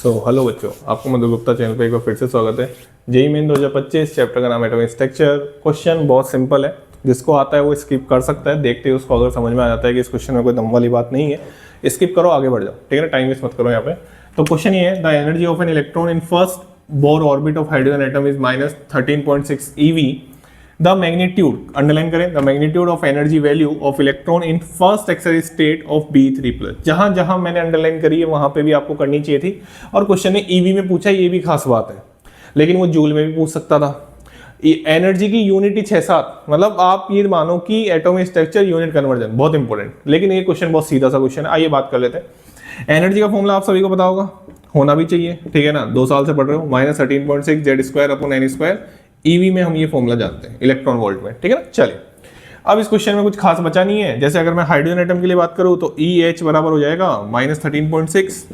Hello बच्चों, आपको मधुर Gupta channel पे एक बार फिर से स्वागत है। जेईई मेन 2025 चैप्टर का नाम है एटॉमिक स्ट्रक्चर। क्वेश्चन बहुत सिंपल है, जिसको आता है वो स्किप कर सकता है। देखते ही उसको अगर समझ में आ जाता है कि इस क्वेश्चन में कोई दम वाली बात नहीं है, स्किप करो, आगे बढ़ जाओ, ठीक है ना, टाइम वेस्ट मत करो यहाँ पे। तो क्वेश्चन ये है, the energy of an electron in first Bohr orbit of hydrogen atom is -13.6 eV। The magnitude, underline करें, the magnitude of energy value of electron in first excited state of B3+। जहां जहां मैंने underline करी है वहां पे भी आपको करनी चाहिए थी। और क्वेश्चन ने ईवी में पूछा, ये भी खास बात है, लेकिन वो जूल में भी पूछ सकता था। एनर्जी की यूनिट ही 6-7, मतलब आप ये मानो कि एटॉमिक स्ट्रक्चर यूनिट कन्वर्जन, बहुत इंपॉर्टेंट। लेकिन ये क्वेश्चन बहुत सीधा सा क्वेश्चन है, आइए बात कर लेते हैं। एनर्जी का फॉर्मूला आप सभी को पता होगा, होना भी चाहिए, ठीक है ना, 2 साल से पढ़ रहे हो। -13.6 Z²/n²। ईवी में हम ये फॉर्मूला जानते हैं इलेक्ट्रॉन वोल्ट में, ठीक है ना। चलिए, अब इस क्वेश्चन में कुछ खास बचा नहीं है। जैसे अगर मैं हाइड्रोजन एटम के लिए बात करूं तो EH बराबर हो जाएगा -13.6।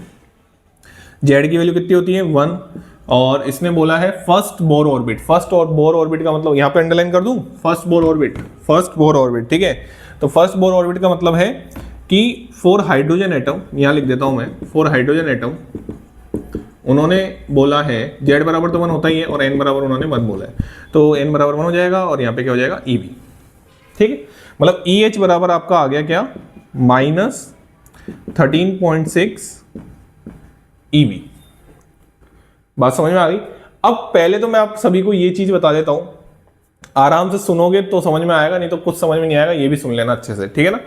जेड की वैल्यू कितनी होती है 1। और इसने बोला है फर्स्ट बोर ऑर्बिट। फर्स्ट और बोर ऑर्बिट का मतलब यहाँ पे अंडरलाइन कर दूं, first Bohr orbit, first Bohr orbit, ठीक है। तो फर्स्ट बोर ऑर्बिट का मतलब है कि 4 हाइड्रोजन एटम, यहाँ लिख देता हूं मैं, 4 हाइड्रोजन एटम उन्होंने बोला है, Z बराबर तो 1 होता ही है और N बराबर उन्होंने 1 बोला है, तो N बराबर 1 हो जाएगा और यहाँ पे क्या हो जाएगा EV, ठीक है। मतलब EH बराबर आपका आ गया क्या, -13.6 EV। बात समझ में आ गई। अब पहले तो मैं आप सभी को ये चीज बता देता हूं, आराम से सुनोगे तो समझ में आएगा, नहीं तो कुछ समझ में नहीं आएगा, ये भी सुन लेना अच्छे से, ठीक है ना।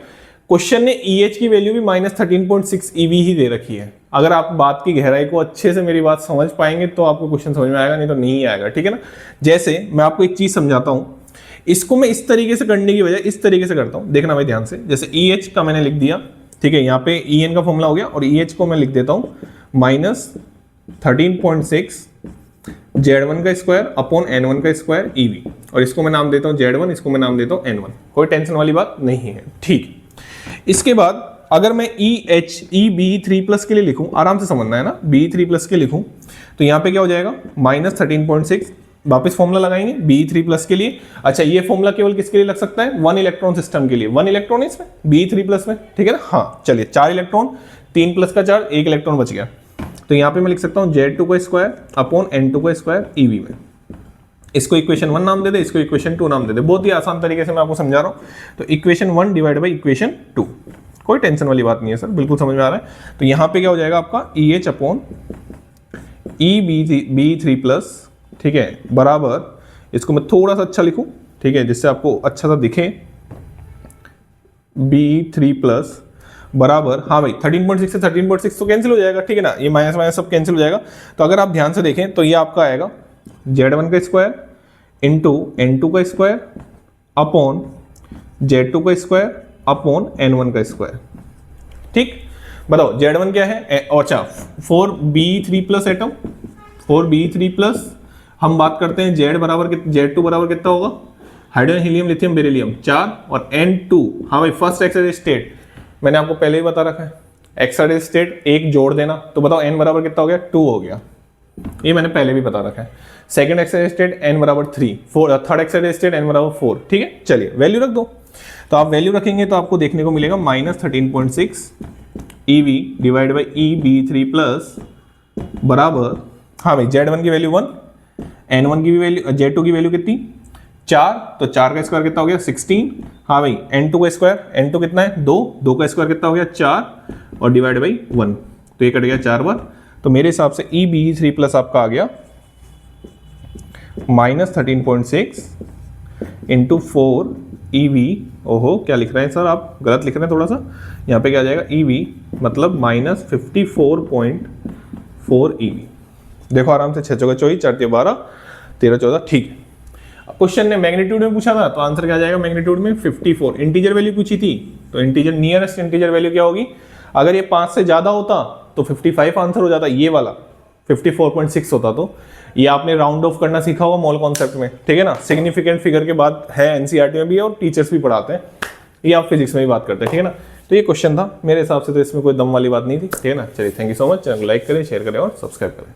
क्वेश्चन ने EH की वैल्यू भी -13.6 EV ही दे रखी है। अगर आप बात की गहराई को अच्छे से मेरी बात समझ पाएंगे तो आपको क्वेश्चन समझ में आएगा, नहीं तो नहीं आएगा, ठीक है ना। जैसे मैं आपको एक चीज समझाता हूं, इसको मैं इस तरीके से करने की बजाय इस तरीके से करता हूं, देखना भाई ध्यान से। जैसे EH का मैंने लिख दिया, ठीक है, यहाँ पे EN का फॉर्मूला हो गया और EH को मैं लिख देता हूं -13.6 Z1 का स्क्वायर/N1 का स्क्वायर EV, और इसको मैं नाम देता हूं Z1, इसको मैं नाम देता हूं N1। कोई टेंशन वाली बात नहीं है, ठीक। इसके बाद अगर मैं EB3+ के लिए लिखूं, आराम से समझना है ना, B3+ के लिखूं तो यहां पे क्या हो जाएगा -13.6। वापस फॉर्मूला लगाएंगे B3+ के लिए। अच्छा, ये फॉर्मूला केवल किसके लिए लग सकता है, 1 इलेक्ट्रॉन सिस्टम के लिए। 1 इलेक्ट्रॉन है इसमें B3+ में, ठीक है ना। हाँ चलिए, 4 इलेक्ट्रॉन, 3 + का 4, 1 इलेक्ट्रॉन बच गया। तो यहां पे मैं लिख सकता हूं Z2 का स्क्वायर/N2 का स्क्वायर EV में। इसको इक्वेशन 1 नाम दे दे, इसको इक्वेशन 2 नाम दे दे। बहुत ही आसान तरीके से मैं आपको समझा रहा हूं। तो इक्वेशन 1 डिवाइड बाई इक्वेशन 2, कोई टेंशन वाली बात नहीं है सर, बिल्कुल समझ में आ रहा है। तो यहां पे क्या हो जाएगा आपका EH/EB3+, ठीक है, बराबर, इसको मैं थोड़ा सा अच्छा लिखूं, ठीक है, जिससे आपको अच्छा सा दिखे, B3+ बराबर, हाँ भाई 13.6 से 13.6 तो कैंसिल हो जाएगा, ठीक है ना, ये माइनस माइनस सब कैंसिल हो जाएगा। तो अगर आप ध्यान से देखें तो ये आपका आएगा Z1 का स्क्वायर इंटू N2 का स्क्वायर अपॉन Z2 का स्क्वायर अपॉन N1 का स्क्वायर, ठीक। बताओ Z1 क्या है, अच्छा 4B3+ एटम, 4B3+। हम बात करते हैं Z बराबर, Z2 बराबर कितना होगा, हाइड्रोजन हीलियम लिथियम बेरिलियम 4, और N2, हाँ भाई फर्स्ट एक्साइज स्टेट मैंने आपको पहले ही बता रखा है, एक्साइज स्टेट 1 जोड़ देना। तो बताओ N बराबर कितना हो गया, 2 हो गया, ये मैंने पहले भी बता रखा है। सेकंड एक्साइज स्टेट N बराबर 3, थर्ड एक्साइज स्टेट N बराबर 4, ठीक है। चलिए वैल्यू रख दो, तो आप वैल्यू रखेंगे तो आपको देखने को मिलेगा -13.6 EV डिवाइड बाई EB3+ बराबर, हाँ भाई Z1 की वैल्यू 1, N1 की भी वैल्यू, Z2 की वैल्यू कितनी 4, तो 4 का स्क्वायर कितना हो गया 16। हाँ भाई N2 का स्क्वायर, N2 कितना है 2, 2 का स्क्वायर कितना हो गया 4, और डिवाइड बाई 1, तो ये कट गया 4 बार। तो मेरे हिसाब से EB3+ आपका आ गया -13.6 इंटू 4 EV। ओहो, क्या लिख रहे हैं सर आप, गलत लिख रहे हैं थोड़ा सा। यहाँ पे क्या आ जाएगा EV मतलब -54.4 EV। देखो आराम से, 6 चौके 24, 4 तिया 12, 13 14, ठीक है। क्वेश्चन ने मैग्नीट्यूड में पूछा था, तो आंसर क्या आ जाएगा मैग्नीट्यूड में 54। इंटीजर वैल्यू पूछी थी, तो इंटीजर नियरेस्ट इंटीजर वैल्यू क्या होगी, अगर ये 5 से ज्यादा होता तो 55 आंसर हो जाता, ये वाला 54.6 होता। तो ये आपने राउंड ऑफ करना सीखा होगा मॉल कॉन्सेप्ट में, ठीक है ना। सिग्निफिकेंट फिगर के बाद है एनसीईआरटी में भी और टीचर्स भी पढ़ाते हैं, ये आप फिजिक्स में भी बात करते हैं, ठीक है ना। तो ये क्वेश्चन था मेरे हिसाब से, तो इसमें कोई दम वाली बात नहीं थी, ठीक है ना। चलिए, thank you so much. Channel को लाइक करें, शेयर करें और सब्सक्राइब करें।